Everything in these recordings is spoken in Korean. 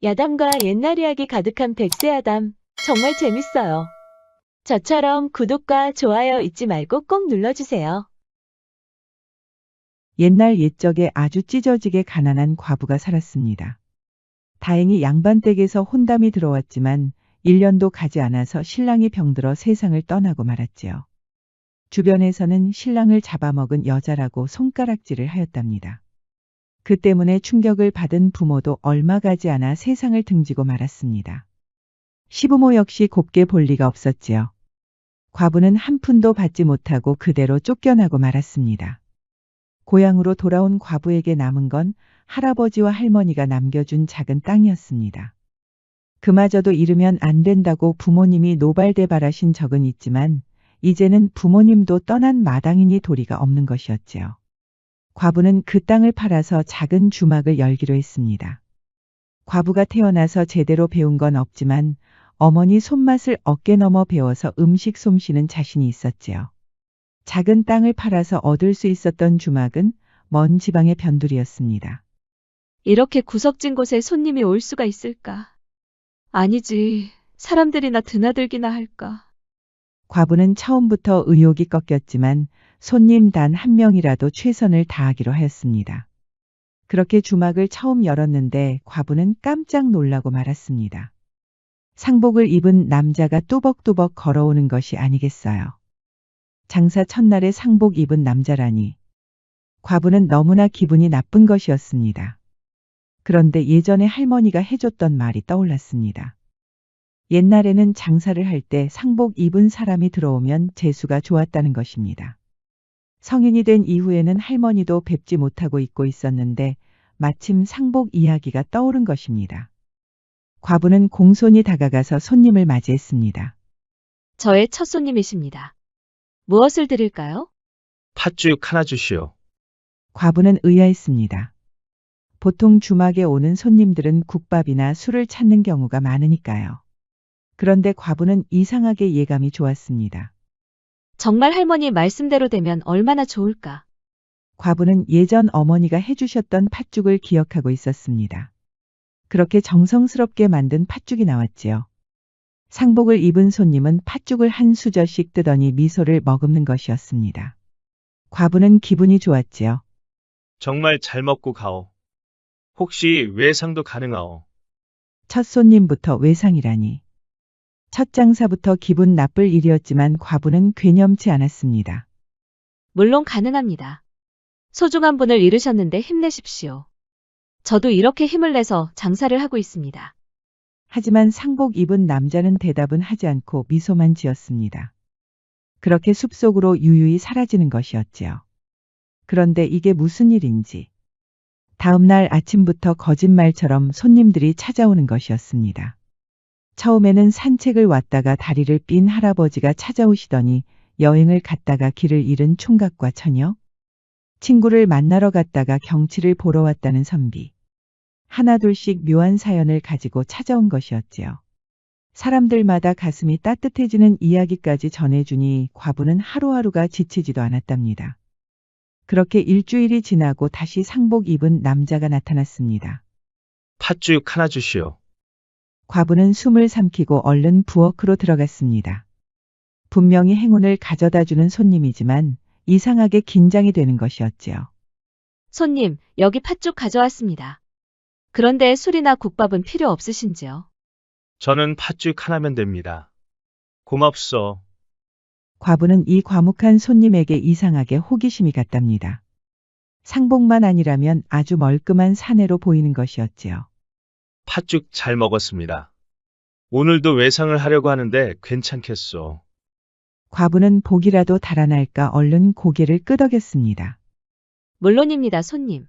야담과 옛날 이야기 가득한 백세야담. 정말 재밌어요. 저처럼 구독과 좋아요 잊지 말고 꼭 눌러주세요. 옛날 옛적에 아주 찢어지게 가난한 과부가 살았습니다. 다행히 양반댁에서 혼담이 들어왔지만 1년도 가지 않아서 신랑이 병들어 세상을 떠나고 말았지요. 주변에서는 신랑을 잡아먹은 여자라고 손가락질을 하였답니다. 그 때문에 충격을 받은 부모도 얼마 가지 않아 세상을 등지고 말았습니다. 시부모 역시 곱게 볼 리가 없었지요. 과부는 한 푼도 받지 못하고 그대로 쫓겨나고 말았습니다. 고향으로 돌아온 과부에게 남은 건 할아버지와 할머니가 남겨준 작은 땅이었습니다. 그마저도 잃으면 안 된다고 부모님이 노발대발하신 적은 있지만 이제는 부모님도 떠난 마당이니 도리가 없는 것이었지요. 과부는 그 땅을 팔아서 작은 주막을 열기로 했습니다. 과부가 태어나서 제대로 배운 건 없지만 어머니 손맛을 어깨 넘어 배워서 음식 솜씨는 자신이 있었지요. 작은 땅을 팔아서 얻을 수 있었던 주막은 먼 지방의 변두리였습니다. 이렇게 구석진 곳에 손님이 올 수가 있을까? 아니지. 사람들이나 드나들기나 할까? 과부는 처음부터 의욕이 꺾였지만 손님 단 한 명이라도 최선을 다하기로 하였습니다. 그렇게 주막을 처음 열었는데 과부는 깜짝 놀라고 말았습니다. 상복을 입은 남자가 뚜벅뚜벅 걸어오는 것이 아니겠어요. 장사 첫날에 상복 입은 남자라니. 과부는 너무나 기분이 나쁜 것이었습니다. 그런데 예전에 할머니가 해줬던 말이 떠올랐습니다. 옛날에는 장사를 할 때 상복 입은 사람이 들어오면 재수가 좋았다는 것입니다. 성인이 된 이후에는 할머니도 뵙지 못하고 있고 있었는데 마침 상복 이야기가 떠오른 것입니다. 과부는 공손히 다가가서 손님을 맞이했습니다. 저의 첫 손님이십니다. 무엇을 드릴까요? 팥죽 하나 주시오. 과부는 의아했습니다. 보통 주막에 오는 손님들은 국밥이나 술을 찾는 경우가 많으니까요. 그런데 과부는 이상하게 예감이 좋았습니다. 정말 할머니 말씀대로 되면 얼마나 좋을까? 과부는 예전 어머니가 해주셨던 팥죽을 기억하고 있었습니다. 그렇게 정성스럽게 만든 팥죽이 나왔지요. 상복을 입은 손님은 팥죽을 한 수저씩 뜨더니 미소를 머금는 것이었습니다. 과부는 기분이 좋았지요. 정말 잘 먹고 가오. 혹시 외상도 가능하오? 첫 손님부터 외상이라니. 첫 장사부터 기분 나쁠 일이었지만 과부는 괴념치 않았습니다. 물론 가능합니다. 소중한 분을 잃으셨는데 힘내십시오. 저도 이렇게 힘을 내서 장사를 하고 있습니다. 하지만 상복 입은 남자는 대답은 하지 않고 미소만 지었습니다. 그렇게 숲속으로 유유히 사라지는 것이었지요. 그런데 이게 무슨 일인지. 다음 날 아침부터 거짓말처럼 손님들이 찾아오는 것이었습니다. 처음에는 산책을 왔다가 다리를 삔 할아버지가 찾아오시더니 여행을 갔다가 길을 잃은 총각과 처녀, 친구를 만나러 갔다가 경치를 보러 왔다는 선비. 하나둘씩 묘한 사연을 가지고 찾아온 것이었지요. 사람들마다 가슴이 따뜻해지는 이야기까지 전해주니 과부는 하루하루가 지치지도 않았답니다. 그렇게 일주일이 지나고 다시 상복 입은 남자가 나타났습니다. 팥죽 하나 주시오. 과부는 숨을 삼키고 얼른 부엌으로 들어갔습니다. 분명히 행운을 가져다주는 손님이지만 이상하게 긴장이 되는 것이었지요. 손님, 여기 팥죽 가져왔습니다. 그런데 술이나 국밥은 필요 없으신지요? 저는 팥죽 하나면 됩니다. 고맙소. 과부는 이 과묵한 손님에게 이상하게 호기심이 갔답니다. 상복만 아니라면 아주 멀끔한 사내로 보이는 것이었지요. 팥죽 잘 먹었습니다. 오늘도 외상을 하려고 하는데 괜찮겠소. 과부는 복이라도 달아날까 얼른 고개를 끄덕였습니다. 물론입니다, 손님.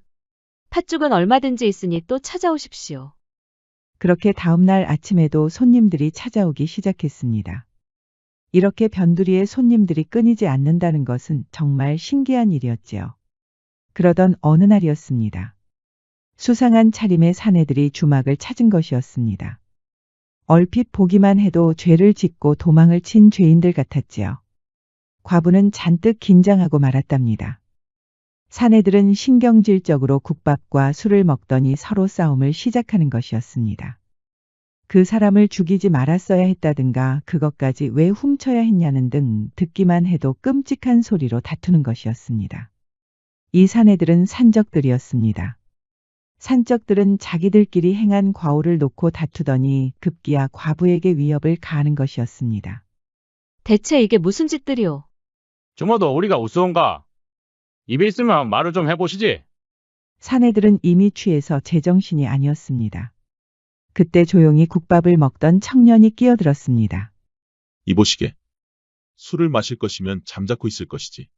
팥죽은 얼마든지 있으니 또 찾아오십시오. 그렇게 다음날 아침에도 손님들이 찾아오기 시작했습니다. 이렇게 변두리에 손님들이 끊이지 않는다는 것은 정말 신기한 일이었지요. 그러던 어느 날이었습니다. 수상한 차림의 사내들이 주막을 찾은 것이었습니다. 얼핏 보기만 해도 죄를 짓고 도망을 친 죄인들 같았지요. 과부는 잔뜩 긴장하고 말았답니다. 사내들은 신경질적으로 국밥과 술을 먹더니 서로 싸움을 시작하는 것이었습니다. 그 사람을 죽이지 말았어야 했다든가 그것까지 왜 훔쳐야 했냐는 등 듣기만 해도 끔찍한 소리로 다투는 것이었습니다. 이 사내들은 산적들이었습니다. 산적들은 자기들끼리 행한 과오를 놓고 다투더니 급기야 과부에게 위협을 가하는 것이었습니다. 대체 이게 무슨 짓들이오? 주모도 우리가 우스운가? 입이 있으면 말을 좀 해보시지. 사내들은 이미 취해서 제정신이 아니었습니다. 그때 조용히 국밥을 먹던 청년이 끼어들었습니다. 이보시게. 술을 마실 것이면 잠자코 있을 것이지.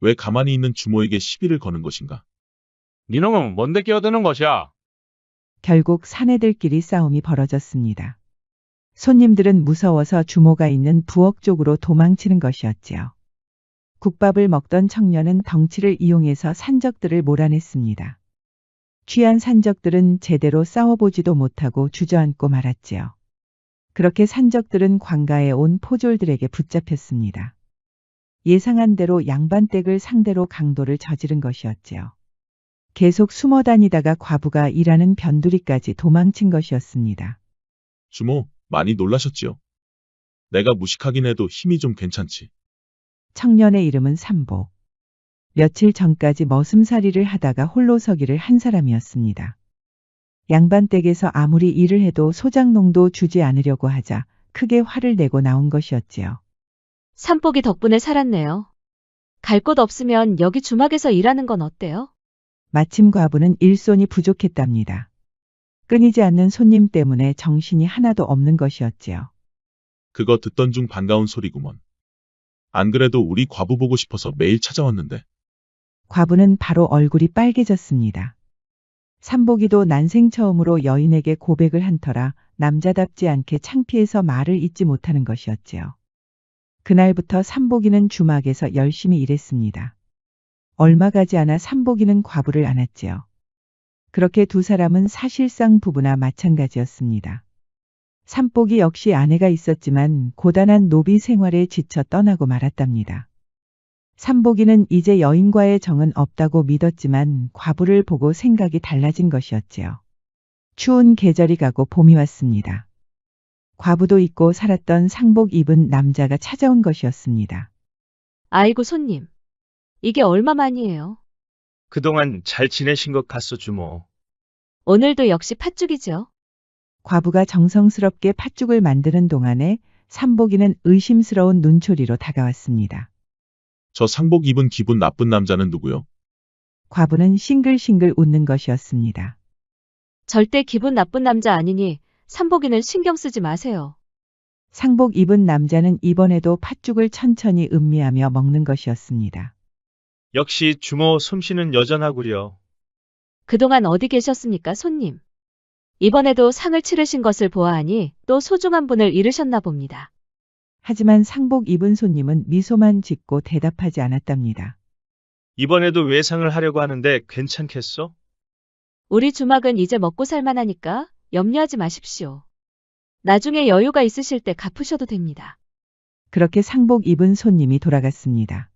왜 가만히 있는 주모에게 시비를 거는 것인가? 니놈은 뭔데 끼어드는 것이야? 결국 사내들끼리 싸움이 벌어졌습니다. 손님들은 무서워서 주모가 있는 부엌 쪽으로 도망치는 것이었지요. 국밥을 먹던 청년은 덩치를 이용해서 산적들을 몰아냈습니다. 취한 산적들은 제대로 싸워보지도 못하고 주저앉고 말았지요. 그렇게 산적들은 관가에 온 포졸들에게 붙잡혔습니다. 예상한 대로 양반댁을 상대로 강도를 저지른 것이었지요. 계속 숨어 다니다가 과부가 일하는 변두리까지 도망친 것이었습니다. 주모, 많이 놀라셨지요? 내가 무식하긴 해도 힘이 좀 괜찮지. 청년의 이름은 삼복. 며칠 전까지 머슴살이를 하다가 홀로 서기를 한 사람이었습니다. 양반댁에서 아무리 일을 해도 소장농도 주지 않으려고 하자 크게 화를 내고 나온 것이었지요. 산복이 덕분에 살았네요. 갈 곳 없으면 여기 주막에서 일하는 건 어때요? 마침 과부는 일손이 부족했답니다. 끊이지 않는 손님 때문에 정신이 하나도 없는 것이었지요. 그거 듣던 중 반가운 소리구먼. 안 그래도 우리 과부 보고 싶어서 매일 찾아왔는데. 과부는 바로 얼굴이 빨개졌습니다. 삼복이도 난생 처음으로 여인에게 고백을 한 터라 남자답지 않게 창피해서 말을 잇지 못하는 것이었지요. 그날부터 삼복이는 주막에서 열심히 일했습니다. 얼마 가지 않아 삼복이는 과부를 안았지요. 그렇게 두 사람은 사실상 부부나 마찬가지였습니다. 삼복이 역시 아내가 있었지만 고단한 노비 생활에 지쳐 떠나고 말았답니다. 삼복이는 이제 여인과의 정은 없다고 믿었지만 과부를 보고 생각이 달라진 것이었지요. 추운 계절이 가고 봄이 왔습니다. 과부도 잊고 살았던 상복 입은 남자가 찾아온 것이었습니다. 아이고 손님. 이게 얼마만이에요? 그동안 잘 지내신 것 같소, 주모. 오늘도 역시 팥죽이죠. 과부가 정성스럽게 팥죽을 만드는 동안에 삼복이는 의심스러운 눈초리로 다가왔습니다. 저 상복 입은 기분 나쁜 남자는 누구요? 과부는 싱글싱글 웃는 것이었습니다. 절대 기분 나쁜 남자 아니니 산복이는 신경 쓰지 마세요. 상복 입은 남자는 이번에도 팥죽을 천천히 음미하며 먹는 것이었습니다. 역시 주모 솜씨는 여전하구려. 그동안 어디 계셨습니까, 손님? 이번에도 상을 치르신 것을 보아하니 또 소중한 분을 잃으셨나 봅니다. 하지만 상복 입은 손님은 미소만 짓고 대답하지 않았답니다. 이번에도 외상을 하려고 하는데 괜찮겠소? 우리 주막은 이제 먹고 살만하니까 염려하지 마십시오. 나중에 여유가 있으실 때 갚으셔도 됩니다. 그렇게 상복 입은 손님이 돌아갔습니다.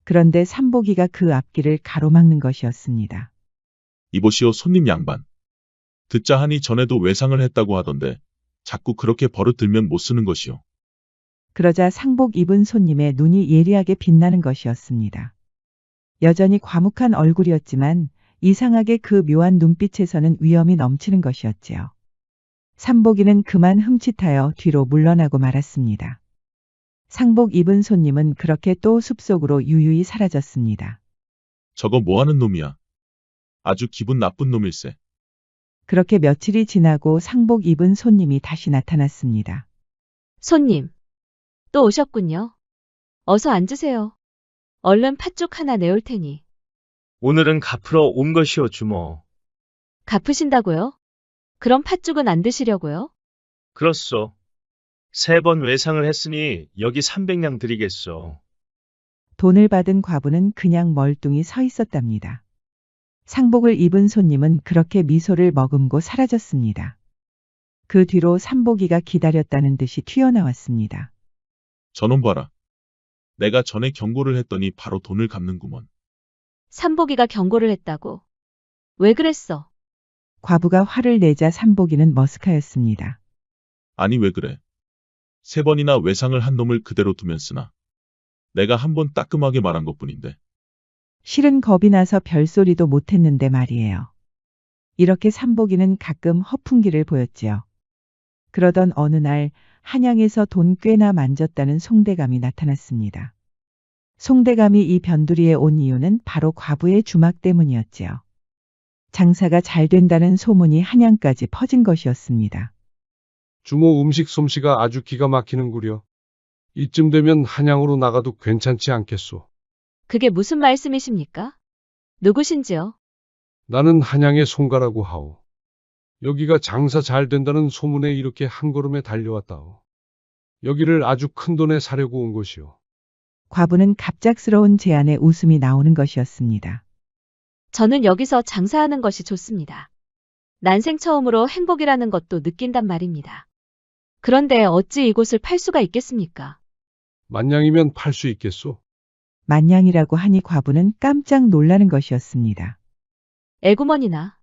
그런데 삼복이가 그 앞길을 가로막는 것이었습니다. 이보시오 손님 양반. 듣자 하니 전에도 외상을 했다고 하던데 자꾸 그렇게 버릇 들면 못 쓰는 것이오. 그러자 상복 입은 손님의 눈이 예리하게 빛나는 것이었습니다. 여전히 과묵한 얼굴이었지만 이상하게 그 묘한 눈빛에서는 위험이 넘치는 것이었지요. 삼복이는 그만 흠칫하여 뒤로 물러나고 말았습니다. 상복 입은 손님은 그렇게 또 숲속으로 유유히 사라졌습니다. 저거 뭐하는 놈이야? 아주 기분 나쁜 놈일세. 그렇게 며칠이 지나고 상복 입은 손님이 다시 나타났습니다. 손님, 또 오셨군요. 어서 앉으세요. 얼른 팥죽 하나 내올 테니. 오늘은 갚으러 온 것이오, 주모. 갚으신다고요? 그럼 팥죽은 안 드시려고요? 그렇소. 3번 외상을 했으니 여기 300냥 드리겠소. 돈을 받은 과부는 그냥 멀뚱히 서 있었답니다. 상복을 입은 손님은 그렇게 미소를 머금고 사라졌습니다. 그 뒤로 삼복이가 기다렸다는 듯이 튀어나왔습니다. 저놈 봐라. 내가 전에 경고를 했더니 바로 돈을 갚는구먼. 삼복이가 경고를 했다고. 왜 그랬어? 과부가 화를 내자 삼복이는 머쓱하였습니다. 아니 왜 그래? 3번이나 외상을 한 놈을 그대로 두면 쓰나? 내가 한 번 따끔하게 말한 것뿐인데. 실은 겁이 나서 별소리도 못했는데 말이에요. 이렇게 삼복이는 가끔 허풍기를 보였지요. 그러던 어느 날 한양에서 돈 꽤나 만졌다는 송대감이 나타났습니다. 송대감이 이 변두리에 온 이유는 바로 과부의 주막 때문이었지요. 장사가 잘 된다는 소문이 한양까지 퍼진 것이었습니다. 주모 음식 솜씨가 아주 기가 막히는구려. 이쯤 되면 한양으로 나가도 괜찮지 않겠소. 그게 무슨 말씀이십니까? 누구신지요? 나는 한양의 송가라고 하오. 여기가 장사 잘 된다는 소문에 이렇게 한 걸음에 달려왔다오. 여기를 아주 큰 돈에 사려고 온 것이오. 과부는 갑작스러운 제안에 웃음이 나오는 것이었습니다. 저는 여기서 장사하는 것이 좋습니다. 난생 처음으로 행복이라는 것도 느낀단 말입니다. 그런데 어찌 이곳을 팔 수가 있겠습니까? 만냥이면 팔 수 있겠소? 만냥이라고 하니 과부는 깜짝 놀라는 것이었습니다. 애구머니나.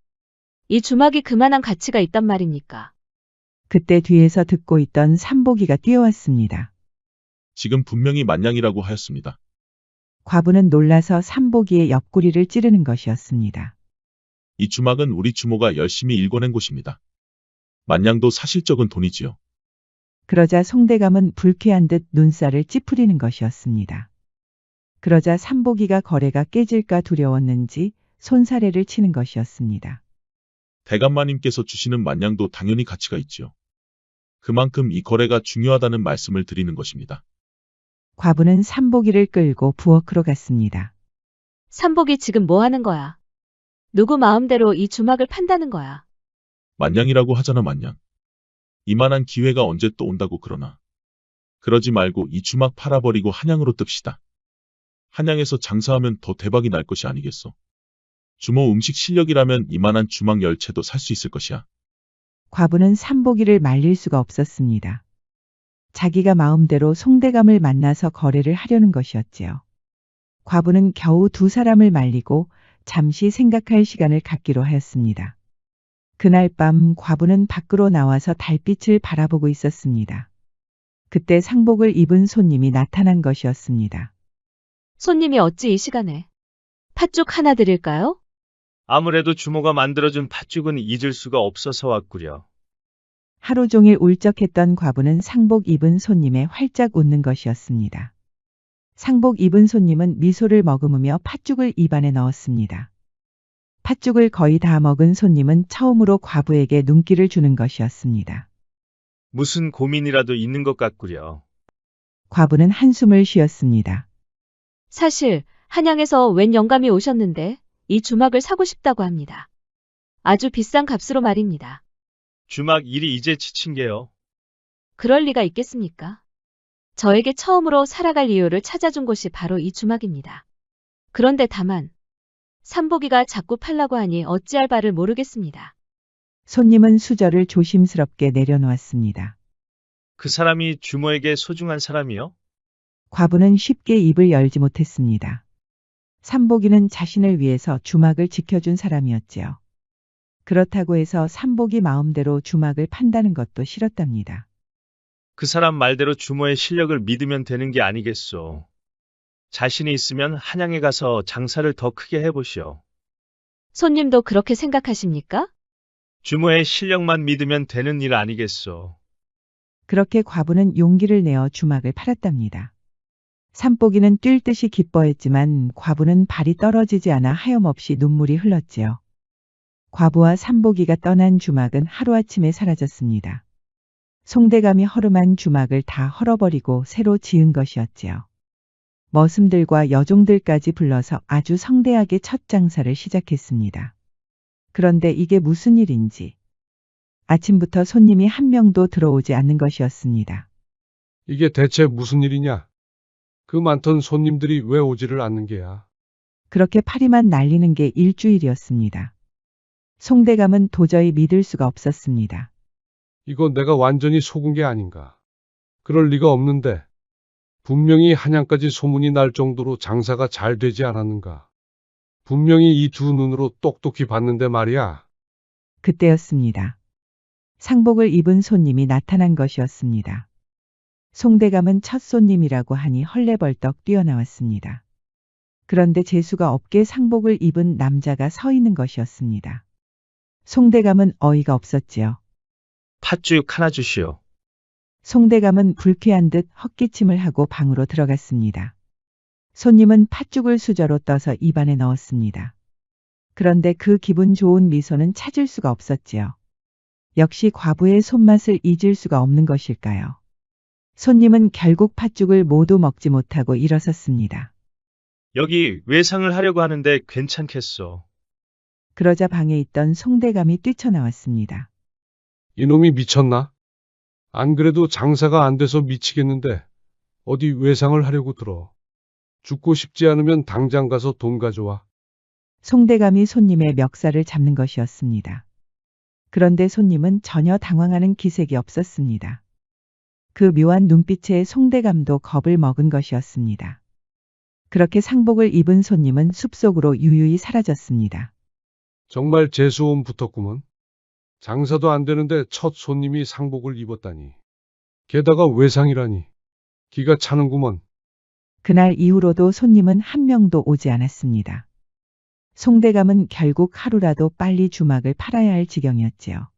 이 주막이 그만한 가치가 있단 말입니까? 그때 뒤에서 듣고 있던 삼복이가 뛰어왔습니다. 지금 분명히 만냥이라고 하였습니다. 과부는 놀라서 삼복이의 옆구리를 찌르는 것이었습니다. 이 주막은 우리 주모가 열심히 일궈낸 곳입니다. 만냥도 사실적은 돈이지요. 그러자 송대감은 불쾌한 듯 눈살을 찌푸리는 것이었습니다. 그러자 삼복이가 거래가 깨질까 두려웠는지 손사래를 치는 것이었습니다. 대감마님께서 주시는 만냥도 당연히 가치가 있지요. 그만큼 이 거래가 중요하다는 말씀을 드리는 것입니다. 과부는 삼복이를 끌고 부엌으로 갔습니다. 삼복이 지금 뭐 하는 거야? 누구 마음대로 이 주막을 판다는 거야? 만냥이라고 하잖아 만냥. 이만한 기회가 언제 또 온다고 그러나. 그러지 말고 이 주막 팔아버리고 한양으로 뜹시다. 한양에서 장사하면 더 대박이 날 것이 아니겠소. 주모 음식 실력이라면 이만한 주막 10채도 살 수 있을 것이야. 과부는 삼복이를 말릴 수가 없었습니다. 자기가 마음대로 송대감을 만나서 거래를 하려는 것이었지요. 과부는 겨우 2사람을 말리고 잠시 생각할 시간을 갖기로 하였습니다. 그날 밤 과부는 밖으로 나와서 달빛을 바라보고 있었습니다. 그때 상복을 입은 손님이 나타난 것이었습니다. 손님이 어찌 이 시간에? 팥죽 하나 드릴까요? 아무래도 주모가 만들어준 팥죽은 잊을 수가 없어서 왔구려. 하루 종일 울적했던 과부는 상복 입은 손님에 활짝 웃는 것이었습니다. 상복 입은 손님은 미소를 머금으며 팥죽을 입안에 넣었습니다. 팥죽을 거의 다 먹은 손님은 처음으로 과부에게 눈길을 주는 것이었습니다. 무슨 고민이라도 있는 것 같구려. 과부는 한숨을 쉬었습니다. 사실 한양에서 웬 영감이 오셨는데 이 주막을 사고 싶다고 합니다. 아주 비싼 값으로 말입니다. 주막 일이 이제 지친 게요. 그럴 리가 있겠습니까? 저에게 처음으로 살아갈 이유를 찾아준 곳이 바로 이 주막입니다. 그런데 다만 삼복이가 자꾸 팔라고 하니 어찌할 바를 모르겠습니다. 손님은 수저를 조심스럽게 내려놓았습니다. 그 사람이 주모에게 소중한 사람이요? 과부는 쉽게 입을 열지 못했습니다. 삼복이는 자신을 위해서 주막을 지켜준 사람이었지요. 그렇다고 해서 삼복이 마음대로 주막을 판다는 것도 싫었답니다. 그 사람 말대로 주모의 실력을 믿으면 되는 게 아니겠소. 자신이 있으면 한양에 가서 장사를 더 크게 해보시오. 손님도 그렇게 생각하십니까? 주모의 실력만 믿으면 되는 일 아니겠소. 그렇게 과부는 용기를 내어 주막을 팔았답니다. 삼복이는 뛸 듯이 기뻐했지만 과부는 발이 떨어지지 않아 하염없이 눈물이 흘렀지요. 과부와 삼복이가 떠난 주막은 하루아침에 사라졌습니다. 송대감이 허름한 주막을 다 헐어버리고 새로 지은 것이었지요. 머슴들과 여종들까지 불러서 아주 성대하게 첫 장사를 시작했습니다. 그런데 이게 무슨 일인지 아침부터 손님이 한 명도 들어오지 않는 것이었습니다. 이게 대체 무슨 일이냐? 그 많던 손님들이 왜 오지를 않는 게야? 그렇게 파리만 날리는 게 일주일이었습니다. 송대감은 도저히 믿을 수가 없었습니다. 이거 내가 완전히 속은 게 아닌가? 그럴 리가 없는데. 분명히 한양까지 소문이 날 정도로 장사가 잘 되지 않았는가? 분명히 이 두 눈으로 똑똑히 봤는데 말이야. 그때였습니다. 상복을 입은 손님이 나타난 것이었습니다. 송대감은 첫 손님이라고 하니 헐레벌떡 뛰어나왔습니다. 그런데 재수가 없게 상복을 입은 남자가 서 있는 것이었습니다. 송대감은 어이가 없었지요. 팥죽 하나 주시오. 송대감은 불쾌한 듯 헛기침을 하고 방으로 들어갔습니다. 손님은 팥죽을 수저로 떠서 입안에 넣었습니다. 그런데 그 기분 좋은 미소는 찾을 수가 없었지요. 역시 과부의 손맛을 잊을 수가 없는 것일까요? 손님은 결국 팥죽을 모두 먹지 못하고 일어섰습니다. 여기 외상을 하려고 하는데 괜찮겠소. 그러자 방에 있던 송대감이 뛰쳐나왔습니다. 이놈이 미쳤나? 안 그래도 장사가 안 돼서 미치겠는데 어디 외상을 하려고 들어. 죽고 싶지 않으면 당장 가서 돈 가져와. 송대감이 손님의 멱살을 잡는 것이었습니다. 그런데 손님은 전혀 당황하는 기색이 없었습니다. 그 묘한 눈빛에 송대감도 겁을 먹은 것이었습니다. 그렇게 상복을 입은 손님은 숲속으로 유유히 사라졌습니다. 정말 재수옴 붙었구먼. 장사도 안 되는데 첫 손님이 상복을 입었다니. 게다가 외상이라니. 기가 차는구먼. 그날 이후로도 손님은 한 명도 오지 않았습니다. 송대감은 결국 하루라도 빨리 주막을 팔아야 할 지경이었지요.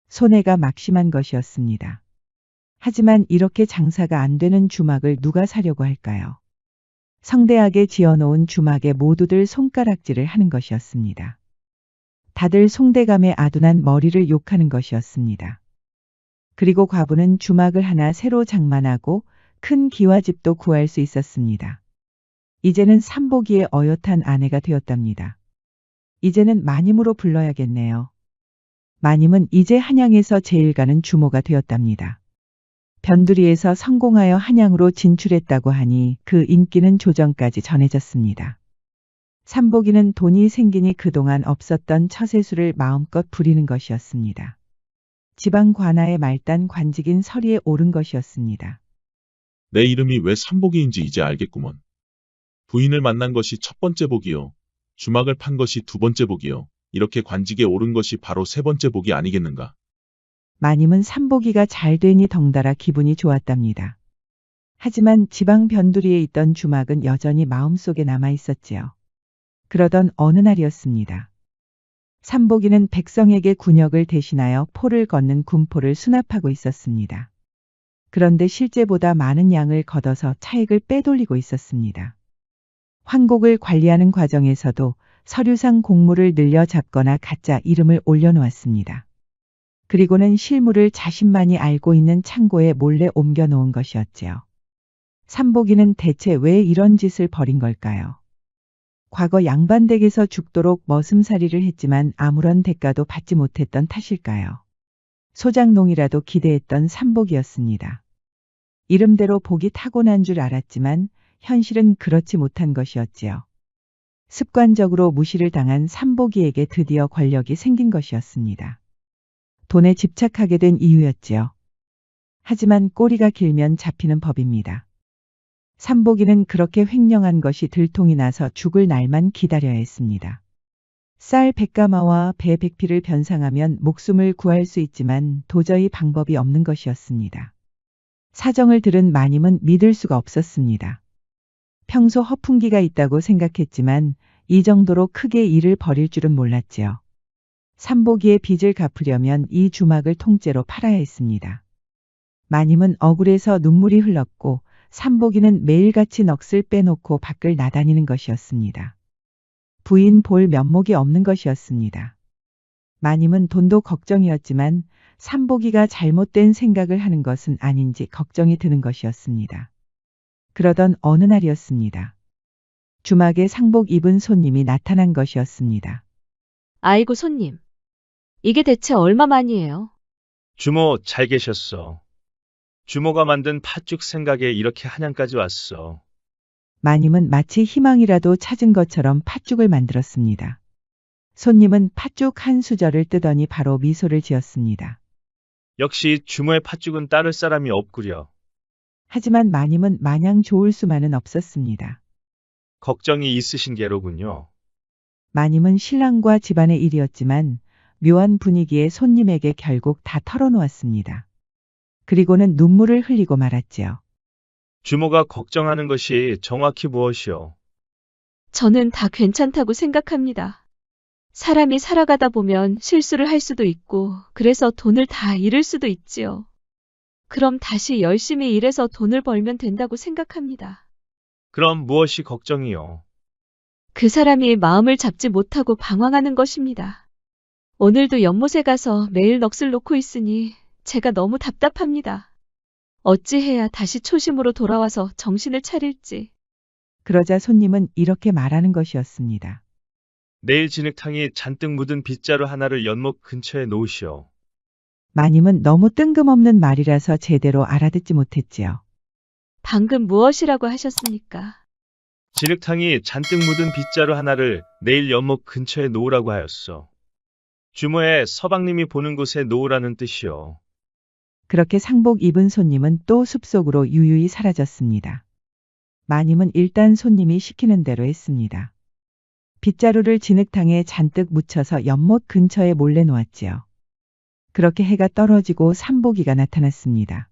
손해가 막심한 것이었습니다. 하지만 이렇게 장사가 안 되는 주막을 누가 사려고 할까요? 성대하게 지어놓은 주막에 모두들 손가락질을 하는 것이었습니다. 다들 송대감의 아둔한 머리를 욕하는 것이었습니다. 그리고 과부는 주막을 하나 새로 장만하고 큰 기와집도 구할 수 있었습니다. 이제는 삼복이의 어엿한 아내가 되었답니다. 이제는 마님으로 불러야겠네요. 마님은 이제 한양에서 제일 가는 주모가 되었답니다. 변두리에서 성공하여 한양으로 진출했다고 하니 그 인기는 조정까지 전해졌습니다. 삼복이는 돈이 생기니 그동안 없었던 처세술을 마음껏 부리는 것이었습니다. 지방 관아의 말단 관직인 서리에 오른 것이었습니다. 내 이름이 왜 삼복이인지 이제 알겠구먼. 부인을 만난 것이 첫 번째 복이요. 주막을 판 것이 두 번째 복이요. 이렇게 관직에 오른 것이 바로 세 번째 복이 아니겠는가. 마님은 삼복이가 잘 되니 덩달아 기분이 좋았답니다. 하지만 지방 변두리에 있던 주막은 여전히 마음속에 남아 있었지요. 그러던 어느 날이었습니다. 삼복이는 백성에게 군역을 대신하여 포를 걷는 군포를 수납하고 있었습니다. 그런데 실제보다 많은 양을 걷어서 차익을 빼돌리고 있었습니다. 황곡을 관리하는 과정에서도 서류상 공물을 늘려 잡거나 가짜 이름을 올려놓았습니다. 그리고는 실물을 자신만이 알고 있는 창고에 몰래 옮겨 놓은 것이었지요. 삼복이는 대체 왜 이런 짓을 벌인 걸까요? 과거 양반댁에서 죽도록 머슴살이를 했지만 아무런 대가도 받지 못했던 탓일까요? 소장농이라도 기대했던 삼복이었습니다. 이름대로 복이 타고난 줄 알았지만 현실은 그렇지 못한 것이었지요. 습관적으로 무시를 당한 삼복이에게 드디어 권력이 생긴 것이었습니다. 돈에 집착하게 된 이유였지요. 하지만 꼬리가 길면 잡히는 법입니다. 삼복이는 그렇게 횡령한 것이 들통이 나서 죽을 날만 기다려야 했습니다. 쌀 100가마와 배 100피를 변상하면 목숨을 구할 수 있지만 도저히 방법이 없는 것이었습니다. 사정을 들은 마님은 믿을 수가 없었습니다. 평소 허풍기가 있다고 생각했지만 이 정도로 크게 일을 벌일 줄은 몰랐지요. 삼복이의 빚을 갚으려면 이 주막을 통째로 팔아야 했습니다. 마님은 억울해서 눈물이 흘렀고 삼복이는 매일같이 넋을 빼놓고 밖을 나다니는 것이었습니다. 부인 볼 면목이 없는 것이었습니다. 마님은 돈도 걱정이었지만 삼복이가 잘못된 생각을 하는 것은 아닌지 걱정이 드는 것이었습니다. 그러던 어느 날이었습니다. 주막에 상복 입은 손님이 나타난 것이었습니다. 아이고 손님. 이게 대체 얼마만이에요? 주모 잘 계셨어. 주모가 만든 팥죽 생각에 이렇게 한양까지 왔어. 마님은 마치 희망이라도 찾은 것처럼 팥죽을 만들었습니다. 손님은 팥죽 한 수저를 뜨더니 바로 미소를 지었습니다. 역시 주모의 팥죽은 따를 사람이 없구려. 하지만 마님은 마냥 좋을 수만은 없었습니다. 걱정이 있으신 게로군요. 마님은 신랑과 집안의 일이었지만 묘한 분위기에 손님에게 결국 다 털어놓았습니다. 그리고는 눈물을 흘리고 말았지요. 주모가 걱정하는 것이 정확히 무엇이오? 저는 다 괜찮다고 생각합니다. 사람이 살아가다 보면 실수를 할 수도 있고, 그래서 돈을 다 잃을 수도 있지요. 그럼 다시 열심히 일해서 돈을 벌면 된다고 생각합니다. 그럼 무엇이 걱정이오? 그 사람이 마음을 잡지 못하고 방황하는 것입니다. 오늘도 연못에 가서 매일 넋을 놓고 있으니 제가 너무 답답합니다. 어찌해야 다시 초심으로 돌아와서 정신을 차릴지. 그러자 손님은 이렇게 말하는 것이었습니다. 내일 진흙탕이 잔뜩 묻은 빗자루 하나를 연못 근처에 놓으시오. 마님은 너무 뜬금없는 말이라서 제대로 알아듣지 못했지요. 방금 무엇이라고 하셨습니까? 진흙탕이 잔뜩 묻은 빗자루 하나를 내일 연못 근처에 놓으라고 하였소. 주모의 서방님이 보는 곳에 놓으라는 뜻이오. 그렇게 상복 입은 손님은 또 숲속으로 유유히 사라졌습니다. 마님은 일단 손님이 시키는 대로 했습니다. 빗자루를 진흙탕에 잔뜩 묻혀서 연못 근처에 몰래 놓았지요. 그렇게 해가 떨어지고 삼복이가 나타났습니다.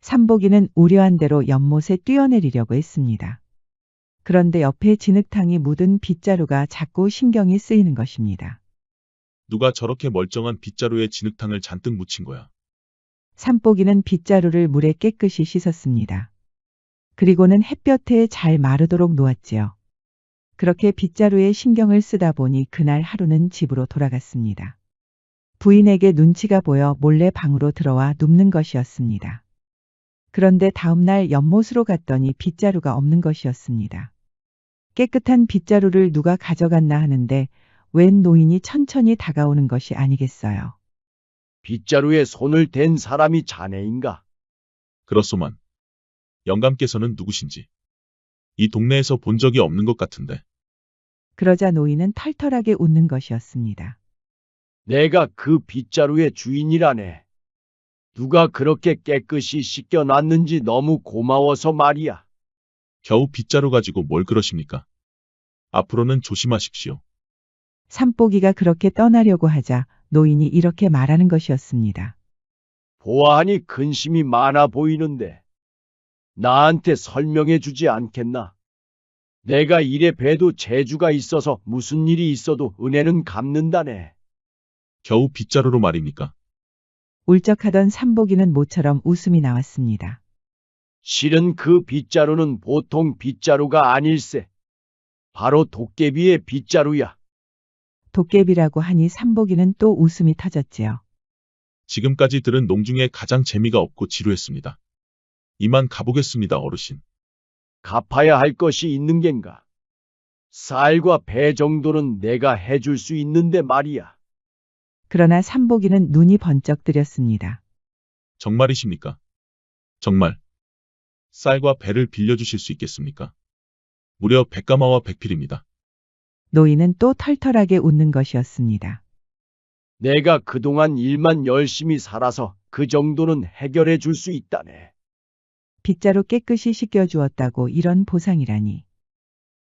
삼복이는 우려한 대로 연못에 뛰어내리려고 했습니다. 그런데 옆에 진흙탕이 묻은 빗자루가 자꾸 신경이 쓰이는 것입니다. 누가 저렇게 멀쩡한 빗자루에 진흙탕을 잔뜩 묻힌 거야. 삼복이는 빗자루를 물에 깨끗이 씻었습니다. 그리고는 햇볕에 잘 마르도록 놓았지요. 그렇게 빗자루에 신경을 쓰다 보니 그날 하루는 집으로 돌아갔습니다. 부인에게 눈치가 보여 몰래 방으로 들어와 눕는 것이었습니다. 그런데 다음날 연못으로 갔더니 빗자루가 없는 것이었습니다. 깨끗한 빗자루를 누가 가져갔나 하는데 웬 노인이 천천히 다가오는 것이 아니겠어요. 빗자루에 손을 댄 사람이 자네인가? 그렇소만. 영감께서는 누구신지. 이 동네에서 본 적이 없는 것 같은데. 그러자 노인은 털털하게 웃는 것이었습니다. 내가 그 빗자루의 주인이라네. 누가 그렇게 깨끗이 씻겨놨는지 너무 고마워서 말이야. 겨우 빗자루 가지고 뭘 그러십니까? 앞으로는 조심하십시오. 삼복이가 그렇게 떠나려고 하자 노인이 이렇게 말하는 것이었습니다. 보아하니 근심이 많아 보이는데 나한테 설명해 주지 않겠나? 내가 이래 봬도 재주가 있어서 무슨 일이 있어도 은혜는 갚는다네. 겨우 빗자루로 말입니까? 울적하던 삼복이는 모처럼 웃음이 나왔습니다. 실은 그 빗자루는 보통 빗자루가 아닐세. 바로 도깨비의 빗자루야. 도깨비라고 하니 삼복이는 또 웃음이 터졌지요. 지금까지 들은 농 중에 가장 재미가 없고 지루했습니다. 이만 가보겠습니다, 어르신. 갚아야 할 것이 있는 겐가? 쌀과 배 정도는 내가 해줄 수 있는데 말이야. 그러나 삼복이는 눈이 번쩍 뜨렸습니다. 정말이십니까? 정말. 쌀과 배를 빌려주실 수 있겠습니까? 무려 100가마와 100필입니다. 노인은 또 털털하게 웃는 것이었습니다. 내가 그동안 일만 열심히 살아서 그 정도는 해결해 줄 수 있다네. 빗자루 깨끗이 씻겨주었다고 이런 보상이라니.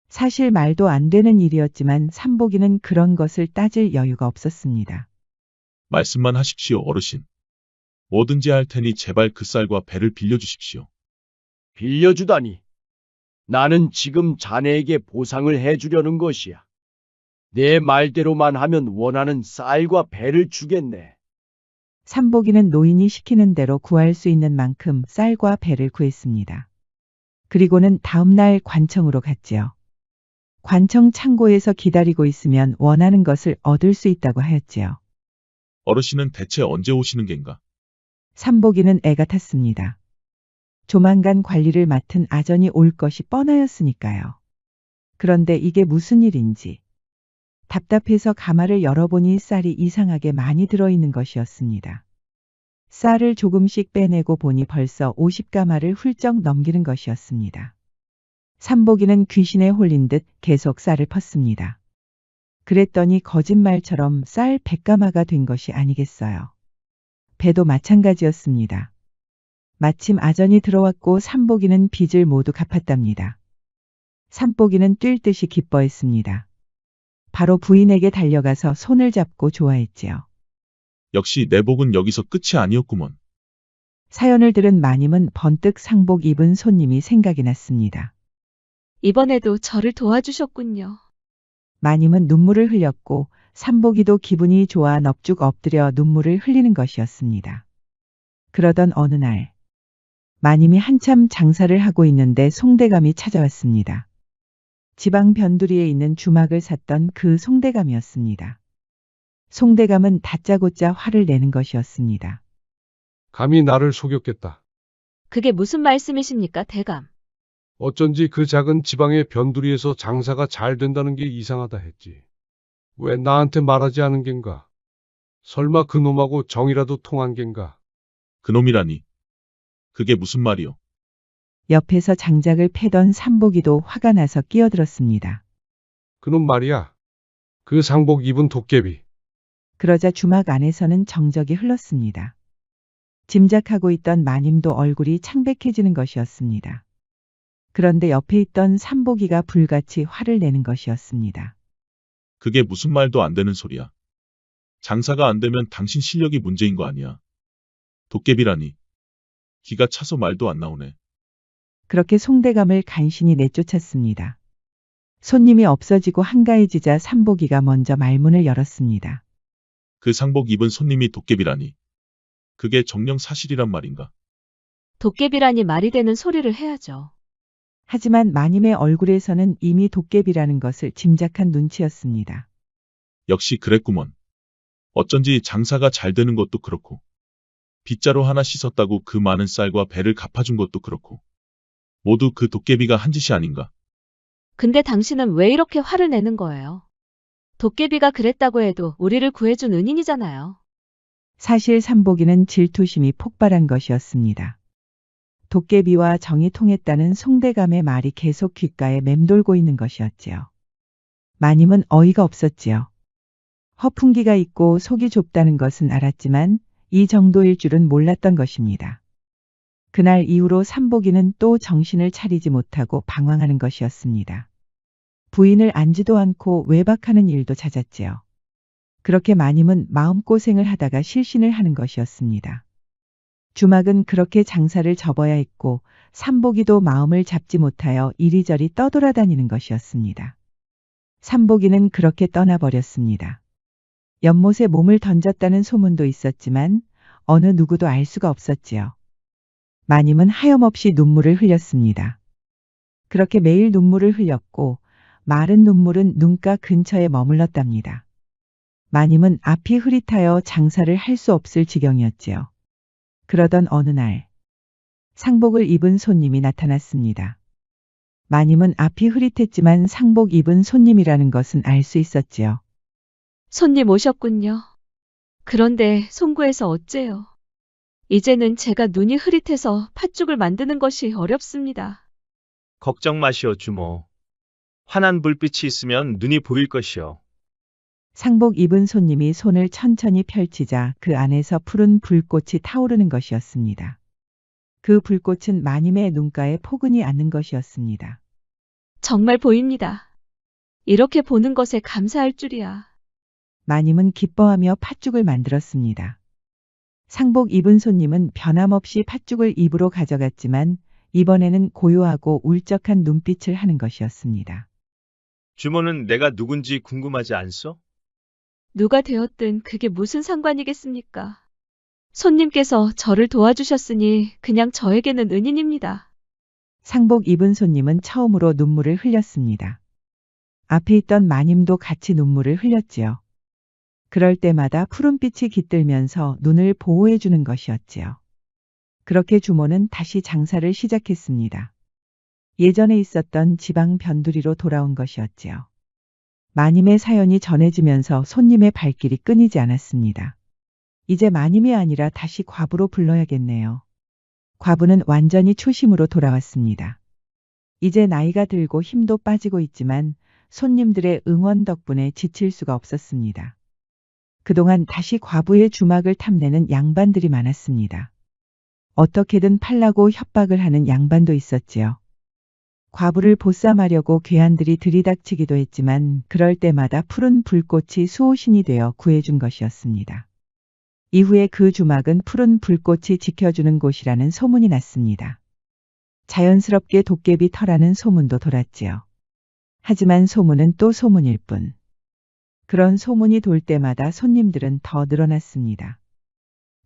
사실 말도 안 되는 일이었지만 삼복이는 그런 것을 따질 여유가 없었습니다. 말씀만 하십시오, 어르신. 뭐든지 할 테니 제발 그 쌀과 배를 빌려주십시오. 빌려주다니. 나는 지금 자네에게 보상을 해주려는 것이야. 내 말대로만 하면 원하는 쌀과 배를 주겠네. 삼복이는 노인이 시키는 대로 구할 수 있는 만큼 쌀과 배를 구했습니다. 그리고는 다음날 관청으로 갔지요. 관청 창고에서 기다리고 있으면 원하는 것을 얻을 수 있다고 하였지요. 어르신은 대체 언제 오시는 겐가? 삼복이는 애가 탔습니다. 조만간 관리를 맡은 아전이 올 것이 뻔하였으니까요. 그런데 이게 무슨 일인지. 답답해서 가마를 열어보니 쌀이 이상하게 많이 들어있는 것이었습니다. 쌀을 조금씩 빼내고 보니 벌써 50가마를 훌쩍 넘기는 것이었습니다. 삼복이는 귀신에 홀린 듯 계속 쌀을 펐습니다. 그랬더니 거짓말처럼 쌀 100가마가 된 것이 아니겠어요. 배도 마찬가지였습니다. 마침 아전이 들어왔고 삼복이는 빚을 모두 갚았답니다. 삼복이는 뛸 듯이 기뻐했습니다. 바로 부인에게 달려가서 손을 잡고 좋아했지요. 역시 내 복은 여기서 끝이 아니었구먼. 사연을 들은 마님은 번뜩 상복 입은 손님이 생각이 났습니다. 이번에도 저를 도와주셨군요. 마님은 눈물을 흘렸고 삼복이도 기분이 좋아 넙죽 엎드려 눈물을 흘리는 것이었습니다. 그러던 어느 날 마님이 한참 장사를 하고 있는데 송대감이 찾아왔습니다. 지방 변두리에 있는 주막을 샀던 그 송대감이었습니다. 송대감은 다짜고짜 화를 내는 것이었습니다. 감히 나를 속였겠다. 그게 무슨 말씀이십니까, 대감? 어쩐지 그 작은 지방의 변두리에서 장사가 잘 된다는 게 이상하다 했지. 왜 나한테 말하지 않은 겐가? 설마 그 놈하고 정이라도 통한 겐가? 그놈이라니. 그게 무슨 말이오? 옆에서 장작을 패던 삼복이도 화가 나서 끼어들었습니다. 그놈 말이야. 그 상복 입은 도깨비. 그러자 주막 안에서는 정적이 흘렀습니다. 짐작하고 있던 마님도 얼굴이 창백해지는 것이었습니다. 그런데 옆에 있던 삼복이가 불같이 화를 내는 것이었습니다. 그게 무슨 말도 안 되는 소리야. 장사가 안 되면 당신 실력이 문제인 거 아니야. 도깨비라니. 기가 차서 말도 안 나오네. 그렇게 송대감을 간신히 내쫓았습니다. 손님이 없어지고 한가해지자 삼복이가 먼저 말문을 열었습니다. 그 상복 입은 손님이 도깨비라니. 그게 정녕 사실이란 말인가? 도깨비라니 말이 되는 소리를 해야죠. 하지만 마님의 얼굴에서는 이미 도깨비라는 것을 짐작한 눈치였습니다. 역시 그랬구먼. 어쩐지 장사가 잘 되는 것도 그렇고, 빗자루 하나 씻었다고 그 많은 쌀과 배를 갚아준 것도 그렇고, 모두 그 도깨비가 한 짓이 아닌가? 근데 당신은 왜 이렇게 화를 내는 거예요? 도깨비가 그랬다고 해도 우리를 구해준 은인이잖아요. 사실 삼복이는 질투심이 폭발한 것이었습니다. 도깨비와 정이 통했다는 송대감의 말이 계속 귓가에 맴돌고 있는 것이었지요. 마님은 어이가 없었지요. 허풍기가 있고 속이 좁다는 것은 알았지만 이 정도일 줄은 몰랐던 것입니다. 그날 이후로 삼복이는 또 정신을 차리지 못하고 방황하는 것이었습니다. 부인을 안지도 않고 외박하는 일도 잦았지요. 그렇게 마님은 마음고생을 하다가 실신을 하는 것이었습니다. 주막은 그렇게 장사를 접어야 했고 삼복이도 마음을 잡지 못하여 이리저리 떠돌아다니는 것이었습니다. 삼복이는 그렇게 떠나버렸습니다. 연못에 몸을 던졌다는 소문도 있었지만 어느 누구도 알 수가 없었지요. 마님은 하염없이 눈물을 흘렸습니다. 그렇게 매일 눈물을 흘렸고 마른 눈물은 눈가 근처에 머물렀답니다. 마님은 앞이 흐릿하여 장사를 할 수 없을 지경이었지요. 그러던 어느 날 상복을 입은 손님이 나타났습니다. 마님은 앞이 흐릿했지만 상복 입은 손님이라는 것은 알 수 있었지요. 손님 오셨군요. 그런데 송구해서 어째요? 이제는 제가 눈이 흐릿해서 팥죽을 만드는 것이 어렵습니다. 걱정 마시오, 주모. 환한 불빛이 있으면 눈이 보일 것이오. 상복 입은 손님이 손을 천천히 펼치자 그 안에서 푸른 불꽃이 타오르는 것이었습니다. 그 불꽃은 마님의 눈가에 포근히 앉는 것이었습니다. 정말 보입니다. 이렇게 보는 것에 감사할 줄이야. 마님은 기뻐하며 팥죽을 만들었습니다. 상복 입은 손님은 변함없이 팥죽을 입으로 가져갔지만 이번에는 고요하고 울적한 눈빛을 하는 것이었습니다. 주모는 내가 누군지 궁금하지 않소? 누가 되었든 그게 무슨 상관이겠습니까? 손님께서 저를 도와주셨으니 그냥 저에게는 은인입니다. 상복 입은 손님은 처음으로 눈물을 흘렸습니다. 앞에 있던 마님도 같이 눈물을 흘렸지요. 그럴 때마다 푸른빛이 깃들면서 눈을 보호해주는 것이었지요. 그렇게 주모는 다시 장사를 시작했습니다. 예전에 있었던 지방 변두리로 돌아온 것이었지요. 마님의 사연이 전해지면서 손님의 발길이 끊이지 않았습니다. 이제 마님이 아니라 다시 과부로 불러야겠네요. 과부는 완전히 초심으로 돌아왔습니다. 이제 나이가 들고 힘도 빠지고 있지만 손님들의 응원 덕분에 지칠 수가 없었습니다. 그동안 다시 과부의 주막을 탐내는 양반들이 많았습니다. 어떻게든 팔라고 협박을 하는 양반도 있었지요. 과부를 보쌈하려고 괴한들이 들이닥치기도 했지만 그럴 때마다 푸른 불꽃이 수호신이 되어 구해준 것이었습니다. 이후에 그 주막은 푸른 불꽃이 지켜주는 곳이라는 소문이 났습니다. 자연스럽게 도깨비 터라는 소문도 돌았지요. 하지만 소문은 또 소문일 뿐. 그런 소문이 돌 때마다 손님들은 더 늘어났습니다.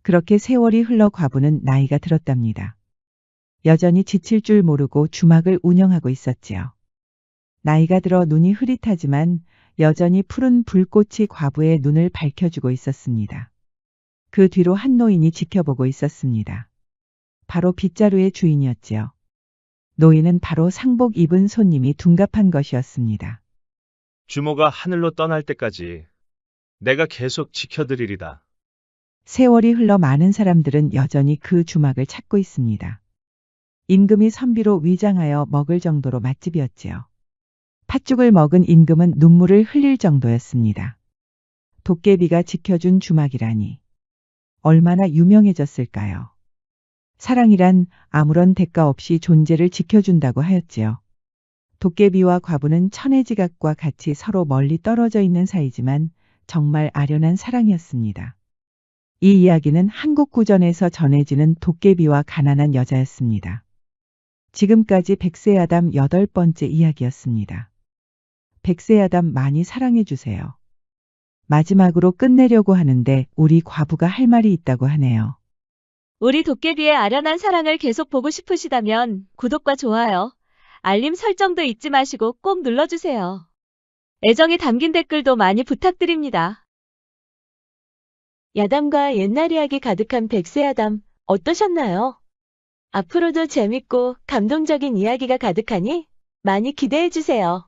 그렇게 세월이 흘러 과부는 나이가 들었답니다. 여전히 지칠 줄 모르고 주막을 운영하고 있었지요. 나이가 들어 눈이 흐릿하지만 여전히 푸른 불꽃이 과부의 눈을 밝혀주고 있었습니다. 그 뒤로 한 노인이 지켜보고 있었습니다. 바로 빗자루의 주인이었지요. 노인은 바로 상복 입은 손님이 둔갑한 것이었습니다. 주모가 하늘로 떠날 때까지 내가 계속 지켜드리리다. 세월이 흘러 많은 사람들은 여전히 그 주막을 찾고 있습니다. 임금이 선비로 위장하여 먹을 정도로 맛집이었지요. 팥죽을 먹은 임금은 눈물을 흘릴 정도였습니다. 도깨비가 지켜준 주막이라니 얼마나 유명해졌을까요? 사랑이란 아무런 대가 없이 존재를 지켜준다고 하였지요. 도깨비와 과부는 천혜지각과 같이 서로 멀리 떨어져 있는 사이지만 정말 아련한 사랑이었습니다. 이 이야기는 한국 구전에서 전해지는 도깨비와 가난한 여자였습니다. 지금까지 백세야담 8번째 이야기였습니다. 백세야담 많이 사랑해주세요. 마지막으로 끝내려고 하는데 우리 과부가 할 말이 있다고 하네요. 우리 도깨비의 아련한 사랑을 계속 보고 싶으시다면 구독과 좋아요, 알림 설정도 잊지 마시고 꼭 눌러주세요. 애정이 담긴 댓글도 많이 부탁드립니다. 야담과 옛날 이야기 가득한 백세야담 어떠셨나요? 앞으로도 재밌고 감동적인 이야기가 가득하니 많이 기대해주세요.